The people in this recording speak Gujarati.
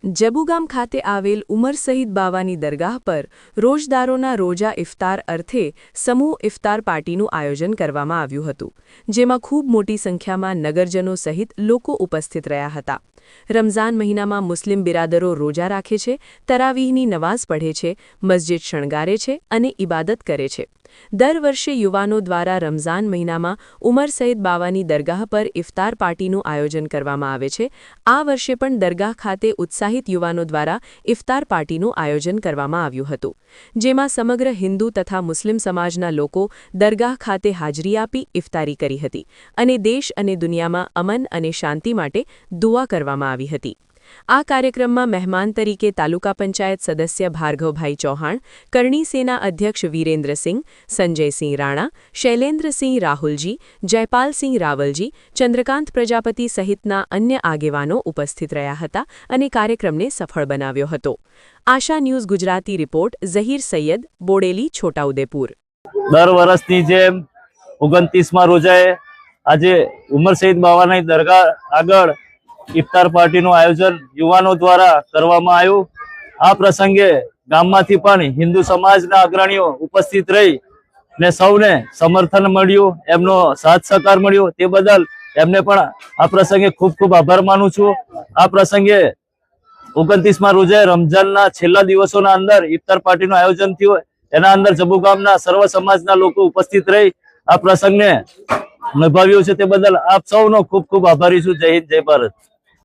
જબુગામ ખાતે આવેલ ઉમર સઈદ બાવાની દરગાહ પર રોજદારોના રોજા ઇફતાર અર્થે સમૂહ ઇફતાર પાર્ટીનું આયોજન કરવામાં આવ્યું હતું, જેમાં ખૂબ મોટી સંખ્યામાં નગરજનો સહિત લોકો ઉપસ્થિત રહ્યા હતા। રમઝાન મહિનામાં મુસ્લિમ બિરાદરો રોજા રાખે છે, તરાવીહની નમાઝ પઢે છે, મસ્જિદ શણગારે છે અને ઇબાદત કરે છે। દર વર્ષે યુવાનો દ્વારા રમઝાન મહિનામાં ઉમર સઈદ બાવાની દરગાહ પર ઇફતાર પાર્ટીનું આયોજન કરવામાં આવે છે। આ વર્ષે પણ દરગાહ ખાતે ઉત્સાહિત યુવાનો દ્વારા ઇફતાર પાર્ટીનું આયોજન કરવામાં આવ્યું હતું, જેમાં સમગ્ર હિન્દુ તથા મુસ્લિમ સમાજના લોકો દરગાહ ખાતે હાજરી આપી ઇફતારી કરી હતી અને દેશ અને દુનિયામાં અમન અને શાંતિ માટે દુઆ કરવામાં આવી હતી। આ કાર્યક્રમમાં મહેમાન તરીકે તાલુકા પંચાયત સદસ્ય ભાર્ગવભાઈ ચૌહાણ, કરણી સેના અધ્યક્ષ વીરેન્દ્રસિંહ, સંજયસિંહ રાણા, શૈલેન્દ્રસિંહ રાહુલજી, જયપાલસિંહ રાવલજી, ચંદ્રકાંત પ્રજાપતિ સહિતના અન્ય આગેવાનો ઉપસ્થિત રહ્યા હતા અને કાર્યક્રમને સફળ બનાવ્યો હતો। આશા ન્યૂઝ ગુજરાતી રિપોર્ટ ઝહીર સૈયદ, બોડેલી, છોટાઉદેપુર। દર વર્ષની જેમ 29મા રોજાએ આજે ઉમર સઈદ બાવાની દરગાહ આગળ ઇફતાર પાર્ટીનું આયોજન યુવાનો દ્વારા કરવામાં આવ્યું। આ પ્રસંગે ગામમાંથી પણ હિન્દુ સમાજના અગ્રણીઓ ઉપસ્થિત રહી ને સૌને સમર્થન મળ્યું, એમનો સાથ સહકાર મળ્યો, તે બદલ એમને પણ આ પ્રસંગે ખૂબ ખૂબ આભાર માનું છું। આ પ્રસંગે 29મા રોજાએ રમઝાનના છેલ્લા દિવસોના અંદર ઇફતાર પાર્ટીનું આયોજન થયું, એના અંદર જબુગામના સર્વ સમાજના લોકો ઉપસ્થિત રહી આ પ્રસંગને નિભાવ્યો છે, તે બદલ આપ સૌનો ખૂબ ખૂબ આભારી છું। જય હિન્દ, જય ભારત।